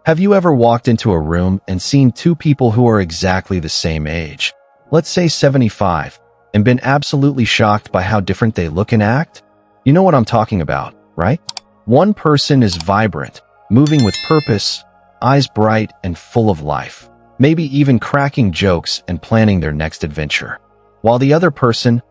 Have you ever walked into a room and seen two people who are exactly the same age, let's say 75, and been absolutely shocked by how different they look and act? You know what I'm talking about, right? One person is vibrant, moving with purpose, eyes bright and full of life, maybe even cracking jokes and planning their next adventure. While the other person,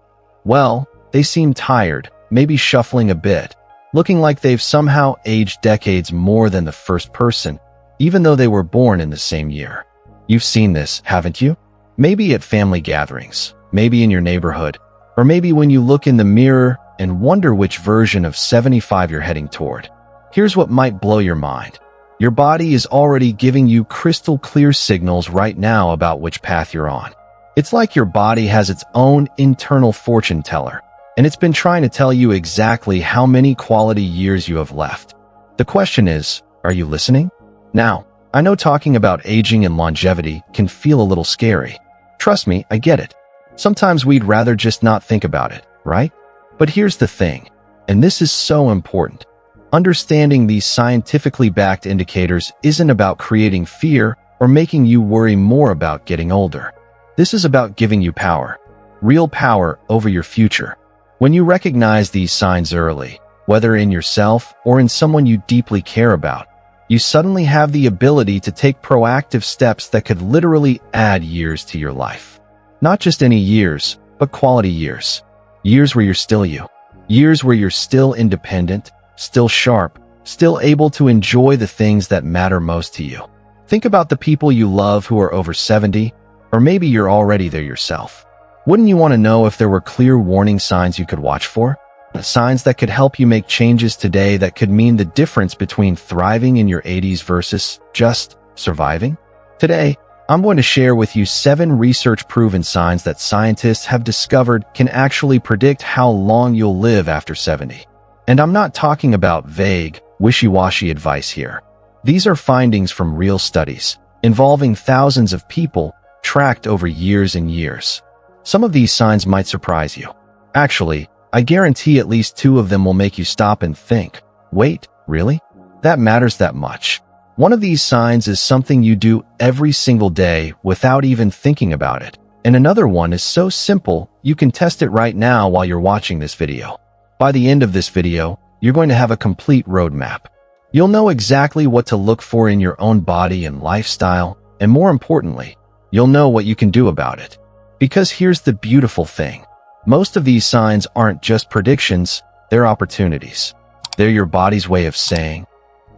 well, they seem tired, maybe shuffling a bit, looking like they've somehow aged decades more than the first person, even though they were born in the same year. You've seen this, haven't you? Maybe at family gatherings, maybe in your neighborhood, or maybe when you look in the mirror and wonder which version of 75 you're heading toward. Here's what might blow your mind. Your body is already giving you crystal clear signals right now about which path you're on. It's like your body has its own internal fortune teller, and it's been trying to tell you exactly how many quality years you have left. The question is, are you listening? Now, I know talking about aging and longevity can feel a little scary. Trust me, I get it. Sometimes we'd rather just not think about it, right? But here's the thing, and this is so important. Understanding these scientifically backed indicators isn't about creating fear or making you worry more about getting older. This is about giving you power, real power over your future. When you recognize these signs early, whether in yourself or in someone you deeply care about, you suddenly have the ability to take proactive steps that could literally add years to your life. Not just any years, but quality years. Years where you're still you. Years where you're still independent, still sharp, still able to enjoy the things that matter most to you. Think about the people you love who are over 70, or maybe you're already there yourself. Wouldn't you want to know if there were clear warning signs you could watch for? Signs that could help you make changes today that could mean the difference between thriving in your 80s versus just surviving? Today, I'm going to share with you 7 research-proven signs that scientists have discovered can actually predict how long you'll live after 70. And I'm not talking about vague, wishy-washy advice here. These are findings from real studies, involving thousands of people, tracked over years and years. Some of these signs might surprise you. Actually, I guarantee at least 2 of them will make you stop and think, wait, really? That matters that much? One of these signs is something you do every single day without even thinking about it. And another one is so simple, you can test it right now while you're watching this video. By the end of this video, you're going to have a complete roadmap. You'll know exactly what to look for in your own body and lifestyle, and more importantly, you'll know what you can do about it. Because here's the beautiful thing. Most of these signs aren't just predictions, they're opportunities. They're your body's way of saying,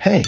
hey,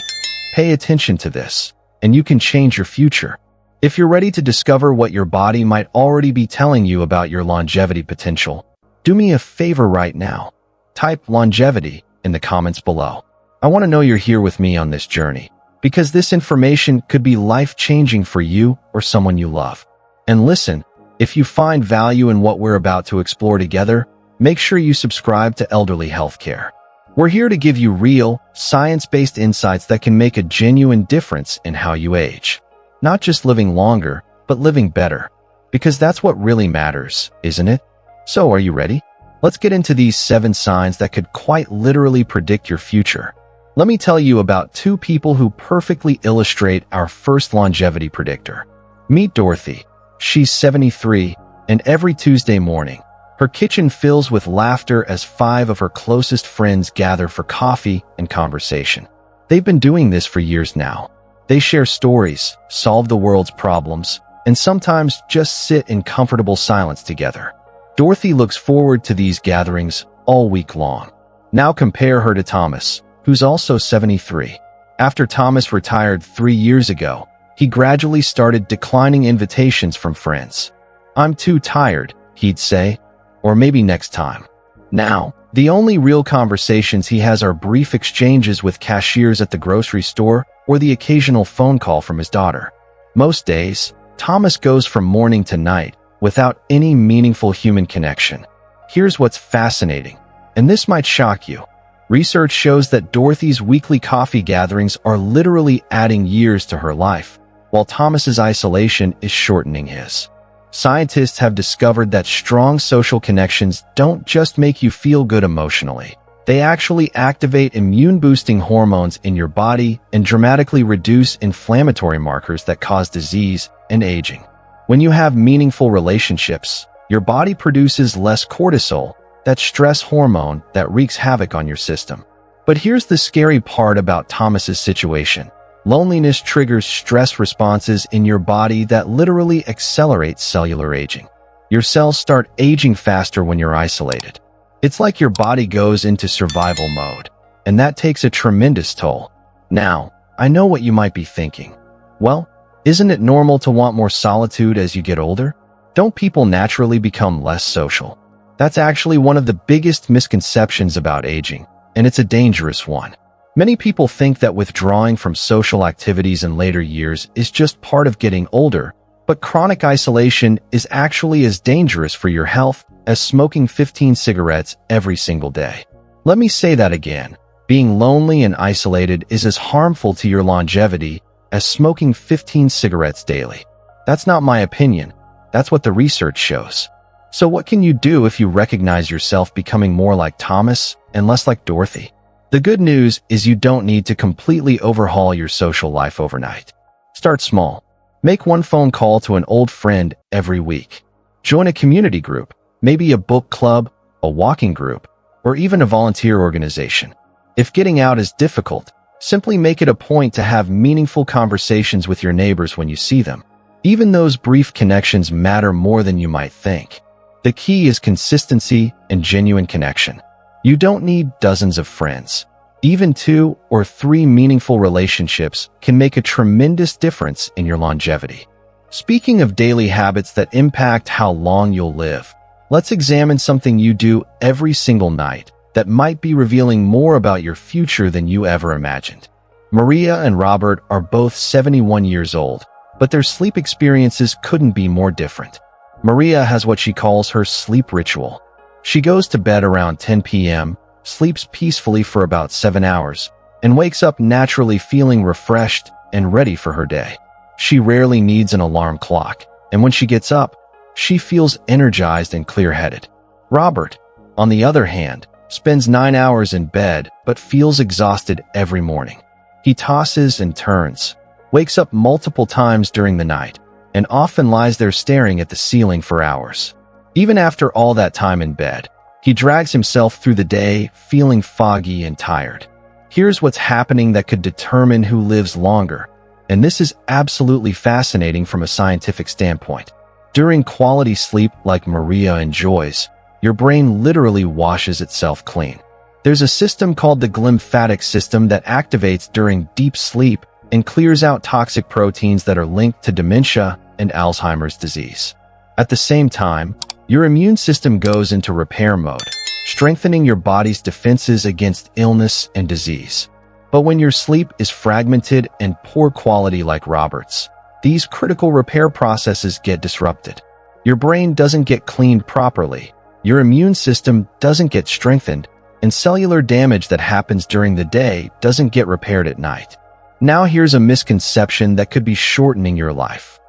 pay attention to this, and you can change your future. If you're ready to discover what your body might already be telling you about your longevity potential, do me a favor right now. Type longevity in the comments below. I want to know you're here with me on this journey, because this information could be life-changing for you or someone you love. And listen, if you find value in what we're about to explore together, make sure you subscribe to Elderly Healthcare. We're here to give you real, science-based insights that can make a genuine difference in how you age. Not just living longer, but living better. Because that's what really matters, isn't it? So, are you ready? Let's get into these 7 signs that could quite literally predict your future. Let me tell you about 2 people who perfectly illustrate our first longevity predictor. Meet Dorothy. She's 73, and every Tuesday morning, her kitchen fills with laughter as 5 of her closest friends gather for coffee and conversation. They've been doing this for years now. They share stories, solve the world's problems, and sometimes just sit in comfortable silence together. Dorothy looks forward to these gatherings all week long. Now compare her to Thomas, who's also 73. After Thomas retired 3 years ago, he gradually started declining invitations from friends. I'm too tired, he'd say, or maybe next time. Now, the only real conversations he has are brief exchanges with cashiers at the grocery store or the occasional phone call from his daughter. Most days, Thomas goes from morning to night without any meaningful human connection. Here's what's fascinating, and this might shock you. Research shows that Dorothy's weekly coffee gatherings are literally adding years to her life, while Thomas's isolation is shortening his. Scientists have discovered that strong social connections don't just make you feel good emotionally. They actually activate immune-boosting hormones in your body and dramatically reduce inflammatory markers that cause disease and aging. When you have meaningful relationships, your body produces less cortisol, that stress hormone that wreaks havoc on your system. But here's the scary part about Thomas's situation. Loneliness triggers stress responses in your body that literally accelerate cellular aging. Your cells start aging faster when you're isolated. It's like your body goes into survival mode, and that takes a tremendous toll. Now, I know what you might be thinking. Well, isn't it normal to want more solitude as you get older? Don't people naturally become less social? That's actually one of the biggest misconceptions about aging, and it's a dangerous one. Many people think that withdrawing from social activities in later years is just part of getting older, but chronic isolation is actually as dangerous for your health as smoking 15 cigarettes every single day. Let me say that again. Being lonely and isolated is as harmful to your longevity as smoking 15 cigarettes daily. That's not my opinion. That's what the research shows. So what can you do if you recognize yourself becoming more like Thomas and less like Dorothy? The good news is you don't need to completely overhaul your social life overnight. Start small. Make one phone call to an old friend every week. Join a community group, maybe a book club, a walking group, or even a volunteer organization. If getting out is difficult, simply make it a point to have meaningful conversations with your neighbors when you see them. Even those brief connections matter more than you might think. The key is consistency and genuine connection. You don't need dozens of friends. Even 2 or 3 meaningful relationships can make a tremendous difference in your longevity. Speaking of daily habits that impact how long you'll live, let's examine something you do every single night that might be revealing more about your future than you ever imagined. Maria and Robert are both 71 years old, but their sleep experiences couldn't be more different. Maria has what she calls her sleep ritual. She goes to bed around 10 p.m., sleeps peacefully for about 7 hours, and wakes up naturally feeling refreshed and ready for her day. She rarely needs an alarm clock, and when she gets up, she feels energized and clear-headed. Robert, on the other hand, spends 9 hours in bed but feels exhausted every morning. He tosses and turns, wakes up multiple times during the night, and often lies there staring at the ceiling for hours. Even after all that time in bed, he drags himself through the day feeling foggy and tired. Here's what's happening that could determine who lives longer, and this is absolutely fascinating from a scientific standpoint. During quality sleep like Maria enjoys, your brain literally washes itself clean. There's a system called the glymphatic system that activates during deep sleep and clears out toxic proteins that are linked to dementia and Alzheimer's disease. At the same time, your immune system goes into repair mode, strengthening your body's defenses against illness and disease. But when your sleep is fragmented and poor quality like Robert's, these critical repair processes get disrupted. Your brain doesn't get cleaned properly, your immune system doesn't get strengthened, and cellular damage that happens during the day doesn't get repaired at night. Now here's a misconception that could be shortening your life.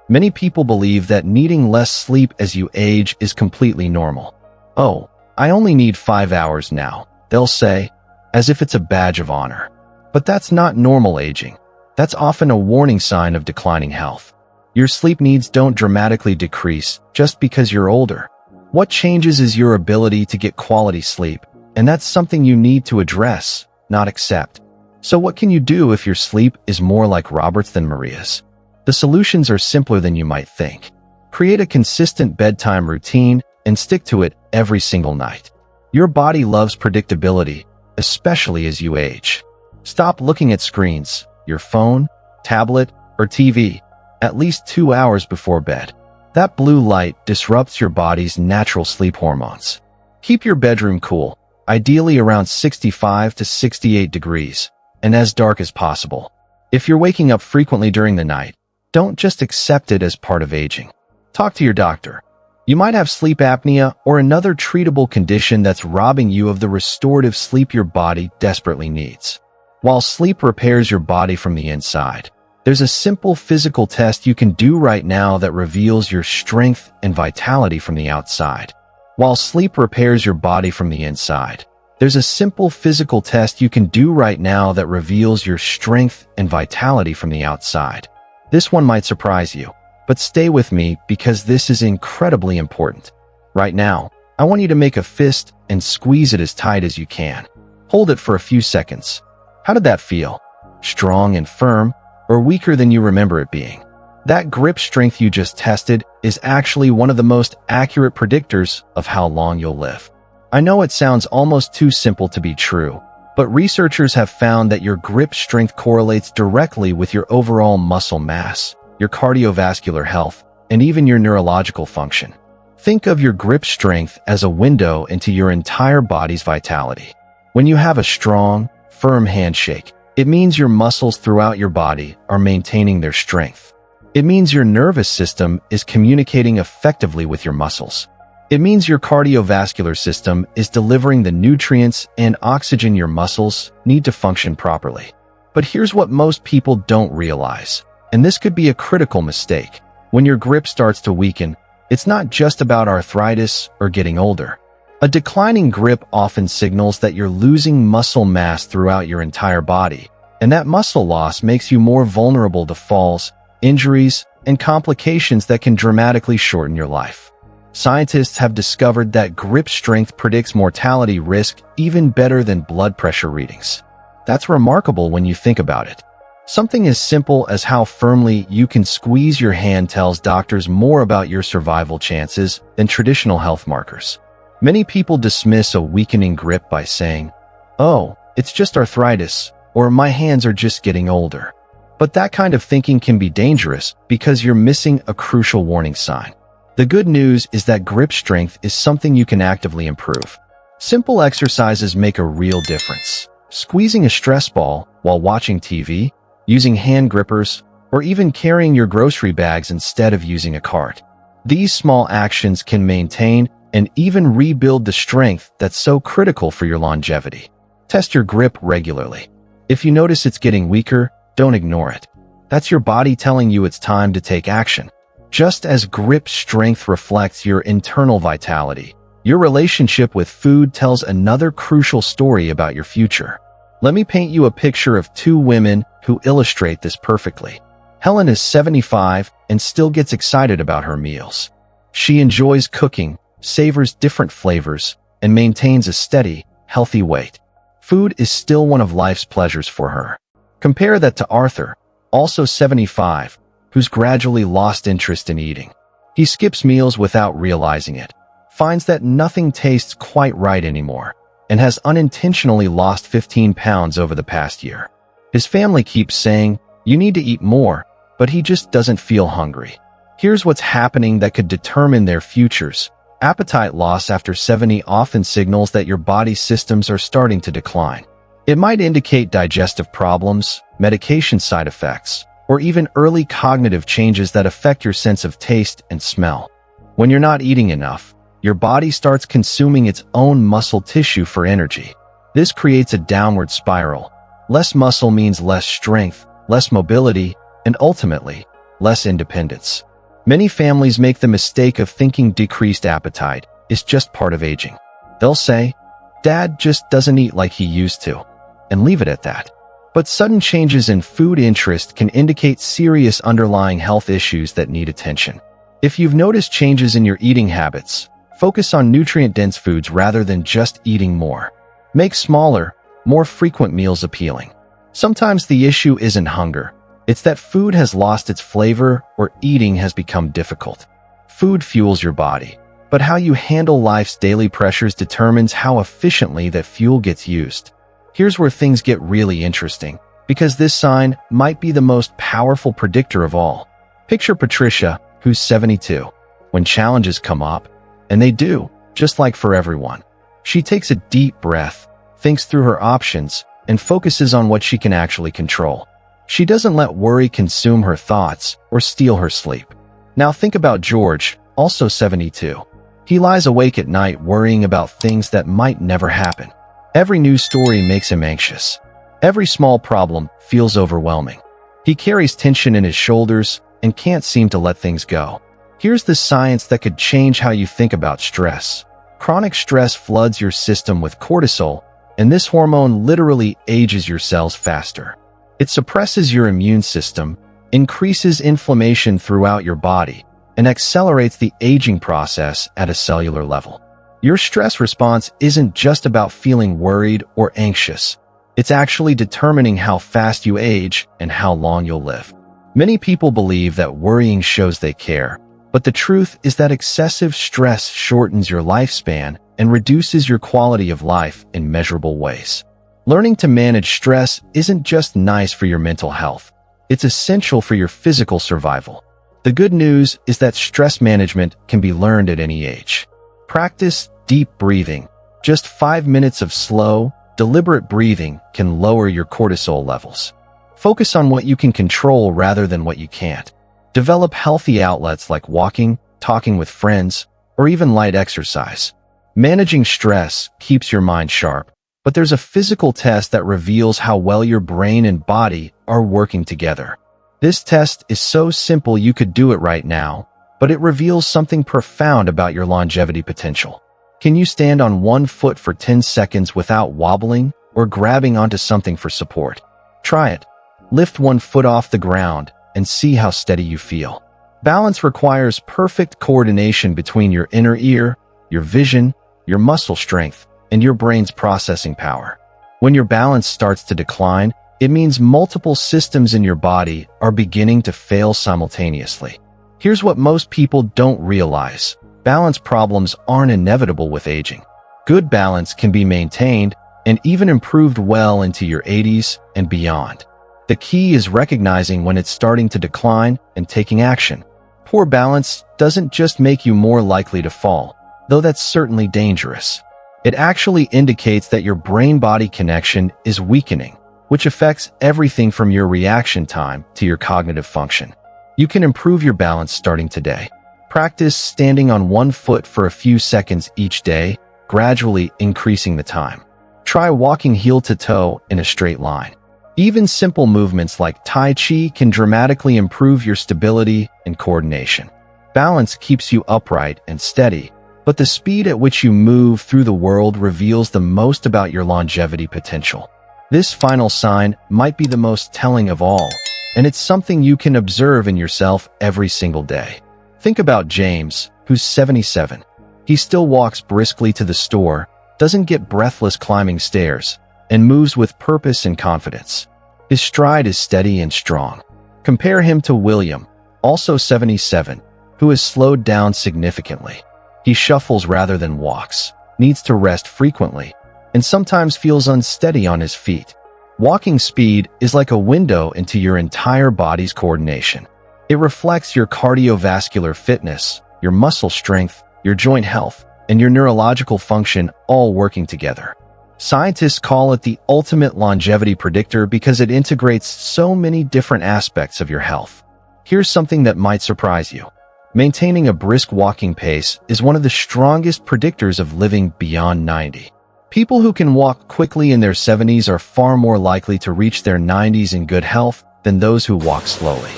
Many people believe that needing less sleep as you age is completely normal. "Oh, I only need 5 hours now," they'll say, as if it's a badge of honor. But that's not normal aging. That's often a warning sign of declining health. Your sleep needs don't dramatically decrease just because you're older. What changes is your ability to get quality sleep, and that's something you need to address, not accept. So what can you do if your sleep is more like Robert's than Maria's? The solutions are simpler than you might think. Create a consistent bedtime routine and stick to it every single night. Your body loves predictability, especially as you age. Stop looking at screens, your phone, tablet, or TV, at least 2 hours before bed. That blue light disrupts your body's natural sleep hormones. Keep your bedroom cool, ideally around 65 to 68 degrees, and as dark as possible. If you're waking up frequently during the night, don't just accept it as part of aging. Talk to your doctor. You might have sleep apnea or another treatable condition that's robbing you of the restorative sleep your body desperately needs. While sleep repairs your body from the inside, there's a simple physical test you can do right now that reveals your strength and vitality from the outside. While sleep repairs your body from the inside, There's a simple physical test you can do right now that reveals your strength and vitality from the outside. This one might surprise you, but stay with me because this is incredibly important. Right now, I want you to make a fist and squeeze it as tight as you can. Hold it for a few seconds. How did that feel? Strong and firm, or weaker than you remember it being? That grip strength you just tested is actually one of the most accurate predictors of how long you'll live. I know it sounds almost too simple to be true, but researchers have found that your grip strength correlates directly with your overall muscle mass, your cardiovascular health, and even your neurological function. Think of your grip strength as a window into your entire body's vitality. When you have a strong, firm handshake, it means your muscles throughout your body are maintaining their strength. It means your nervous system is communicating effectively with your muscles. It means your cardiovascular system is delivering the nutrients and oxygen your muscles need to function properly. But here's what most people don't realize, and this could be a critical mistake. When your grip starts to weaken, it's not just about arthritis or getting older. A declining grip often signals that you're losing muscle mass throughout your entire body, and that muscle loss makes you more vulnerable to falls, injuries, and complications that can dramatically shorten your life. Scientists have discovered that grip strength predicts mortality risk even better than blood pressure readings. That's remarkable when you think about it. Something as simple as how firmly you can squeeze your hand tells doctors more about your survival chances than traditional health markers. Many people dismiss a weakening grip by saying, "Oh, it's just arthritis," or "My hands are just getting older." But that kind of thinking can be dangerous because you're missing a crucial warning sign. The good news is that grip strength is something you can actively improve. Simple exercises make a real difference. Squeezing a stress ball while watching TV, using hand grippers, or even carrying your grocery bags instead of using a cart. These small actions can maintain and even rebuild the strength that's so critical for your longevity. Test your grip regularly. If you notice it's getting weaker, don't ignore it. That's your body telling you it's time to take action. Just as grip strength reflects your internal vitality, your relationship with food tells another crucial story about your future. Let me paint you a picture of two women who illustrate this perfectly. Helen is 75 and still gets excited about her meals. She enjoys cooking, savors different flavors, and maintains a steady, healthy weight. Food is still one of life's pleasures for her. Compare that to Arthur, also 75, who's gradually lost interest in eating. He skips meals without realizing it, finds that nothing tastes quite right anymore, and has unintentionally lost 15 pounds over the past year. His family keeps saying, "You need to eat more," but he just doesn't feel hungry. Here's what's happening that could determine their futures. Appetite loss after 70 often signals that your body's systems are starting to decline. It might indicate digestive problems, medication side effects, or even early cognitive changes that affect your sense of taste and smell. When you're not eating enough, your body starts consuming its own muscle tissue for energy. This creates a downward spiral. Less muscle means less strength, less mobility, and ultimately, less independence. Many families make the mistake of thinking decreased appetite is just part of aging. They'll say, "Dad just doesn't eat like he used to," and leave it at that. But sudden changes in food interest can indicate serious underlying health issues that need attention. If you've noticed changes in your eating habits, focus on nutrient-dense foods rather than just eating more. Make smaller, more frequent meals appealing. Sometimes the issue isn't hunger. It's that food has lost its flavor or eating has become difficult. Food fuels your body, but how you handle life's daily pressures determines how efficiently that fuel gets used. Here's where things get really interesting, because this sign might be the most powerful predictor of all. Picture Patricia, who's 72. When challenges come up, and they do, just like for everyone, she takes a deep breath, thinks through her options, and focuses on what she can actually control. She doesn't let worry consume her thoughts or steal her sleep. Now think about George, also 72. He lies awake at night worrying about things that might never happen. Every news story makes him anxious. Every small problem feels overwhelming. He carries tension in his shoulders and can't seem to let things go. Here's the science that could change how you think about stress. Chronic stress floods your system with cortisol, and this hormone literally ages your cells faster. It suppresses your immune system, increases inflammation throughout your body, and accelerates the aging process at a cellular level. Your stress response isn't just about feeling worried or anxious. It's actually determining how fast you age and how long you'll live. Many people believe that worrying shows they care, but the truth is that excessive stress shortens your lifespan and reduces your quality of life in measurable ways. Learning to manage stress isn't just nice for your mental health. It's essential for your physical survival. The good news is that stress management can be learned at any age. Practice deep breathing. Just 5 minutes of slow, deliberate breathing can lower your cortisol levels. Focus on what you can control rather than what you can't. Develop healthy outlets like walking, talking with friends, or even light exercise. Managing stress keeps your mind sharp, but there's a physical test that reveals how well your brain and body are working together. This test is so simple you could do it right now, but it reveals something profound about your longevity potential. Can you stand on one foot for 10 seconds without wobbling or grabbing onto something for support? Try it. Lift one foot off the ground and see how steady you feel. Balance requires perfect coordination between your inner ear, your vision, your muscle strength, and your brain's processing power. When your balance starts to decline, it means multiple systems in your body are beginning to fail simultaneously. Here's what most people don't realize. Balance problems aren't inevitable with aging. Good balance can be maintained and even improved well into your 80s and beyond. The key is recognizing when it's starting to decline and taking action. Poor balance doesn't just make you more likely to fall, though that's certainly dangerous. It actually indicates that your brain-body connection is weakening, which affects everything from your reaction time to your cognitive function. You can improve your balance starting today. Practice standing on one foot for a few seconds each day, gradually increasing the time. Try walking heel to toe in a straight line. Even simple movements like Tai Chi can dramatically improve your stability and coordination. Balance keeps you upright and steady, but the speed at which you move through the world reveals the most about your longevity potential. This final sign might be the most telling of all, and it's something you can observe in yourself every single day. Think about James, who's 77. He still walks briskly to the store, doesn't get breathless climbing stairs, and moves with purpose and confidence. His stride is steady and strong. Compare him to William, also 77, who has slowed down significantly. He shuffles rather than walks, needs to rest frequently, and sometimes feels unsteady on his feet. Walking speed is like a window into your entire body's coordination. It reflects your cardiovascular fitness, your muscle strength, your joint health, and your neurological function all working together. Scientists call it the ultimate longevity predictor because it integrates so many different aspects of your health. Here's something that might surprise you. Maintaining a brisk walking pace is one of the strongest predictors of living beyond 90. People who can walk quickly in their 70s are far more likely to reach their 90s in good health than those who walk slowly.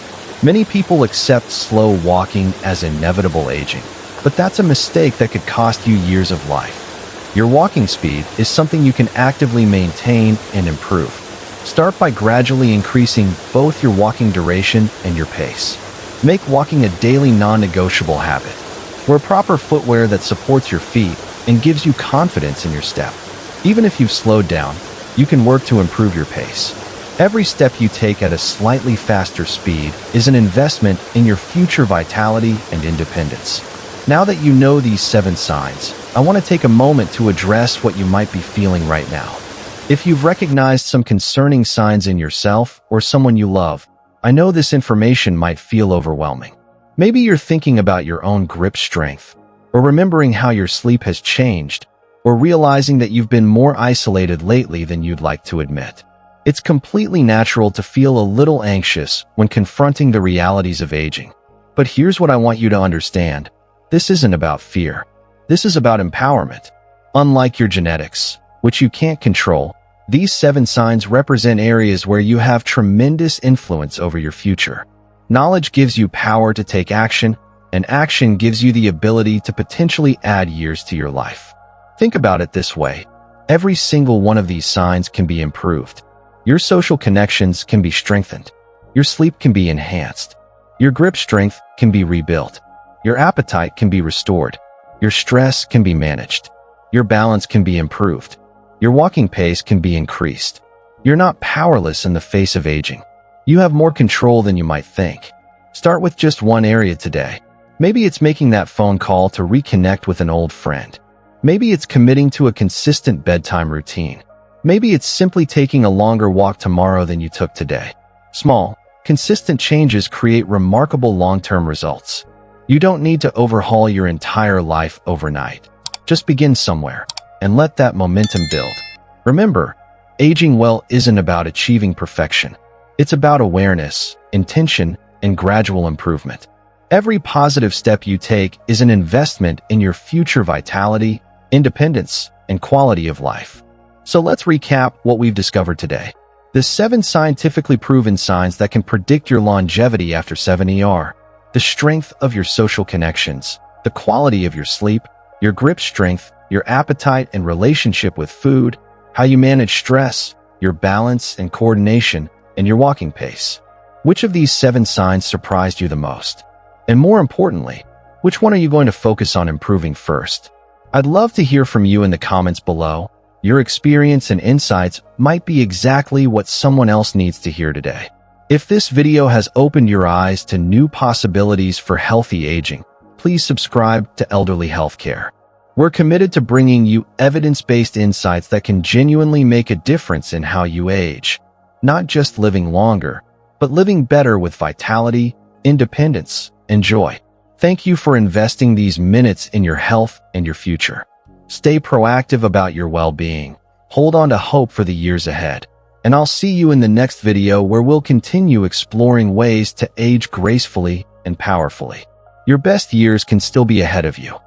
Many people accept slow walking as inevitable aging, but that's a mistake that could cost you years of life. Your walking speed is something you can actively maintain and improve. Start by gradually increasing both your walking duration and your pace. Make walking a daily non-negotiable habit. Wear proper footwear that supports your feet and gives you confidence in your step. Even if you've slowed down, you can work to improve your pace. Every step you take at a slightly faster speed is an investment in your future vitality and independence. Now that you know these 7 signs, I want to take a moment to address what you might be feeling right now. If you've recognized some concerning signs in yourself or someone you love, I know this information might feel overwhelming. Maybe you're thinking about your own grip strength, or remembering how your sleep has changed, or realizing that you've been more isolated lately than you'd like to admit. It's completely natural to feel a little anxious when confronting the realities of aging. But here's what I want you to understand. This isn't about fear. This is about empowerment. Unlike your genetics, which you can't control, these 7 signs represent areas where you have tremendous influence over your future. Knowledge gives you power to take action, and action gives you the ability to potentially add years to your life. Think about it this way. Every single one of these signs can be improved. Your social connections can be strengthened. Your sleep can be enhanced. Your grip strength can be rebuilt. Your appetite can be restored. Your stress can be managed. Your balance can be improved. Your walking pace can be increased. You're not powerless in the face of aging. You have more control than you might think. Start with just one area today. Maybe it's making that phone call to reconnect with an old friend. Maybe it's committing to a consistent bedtime routine. Maybe it's simply taking a longer walk tomorrow than you took today. Small, consistent changes create remarkable long-term results. You don't need to overhaul your entire life overnight. Just begin somewhere and let that momentum build. Remember, aging well isn't about achieving perfection. It's about awareness, intention, and gradual improvement. Every positive step you take is an investment in your future vitality, independence, and quality of life. So let's recap what we've discovered today. The 7 scientifically proven signs that can predict your longevity after 70 are the strength of your social connections, the quality of your sleep, your grip strength, your appetite and relationship with food, how you manage stress, your balance and coordination, and your walking pace. Which of these 7 signs surprised you the most? And more importantly, which one are you going to focus on improving first? I'd love to hear from you in the comments below. Your experience and insights might be exactly what someone else needs to hear today. If this video has opened your eyes to new possibilities for healthy aging, please subscribe to Elderly Healthcare. We're committed to bringing you evidence-based insights that can genuinely make a difference in how you age. Not just living longer, but living better with vitality, independence, and joy. Thank you for investing these minutes in your health and your future. Stay proactive about your well-being. Hold on to hope for the years ahead. And I'll see you in the next video where we'll continue exploring ways to age gracefully and powerfully. Your best years can still be ahead of you.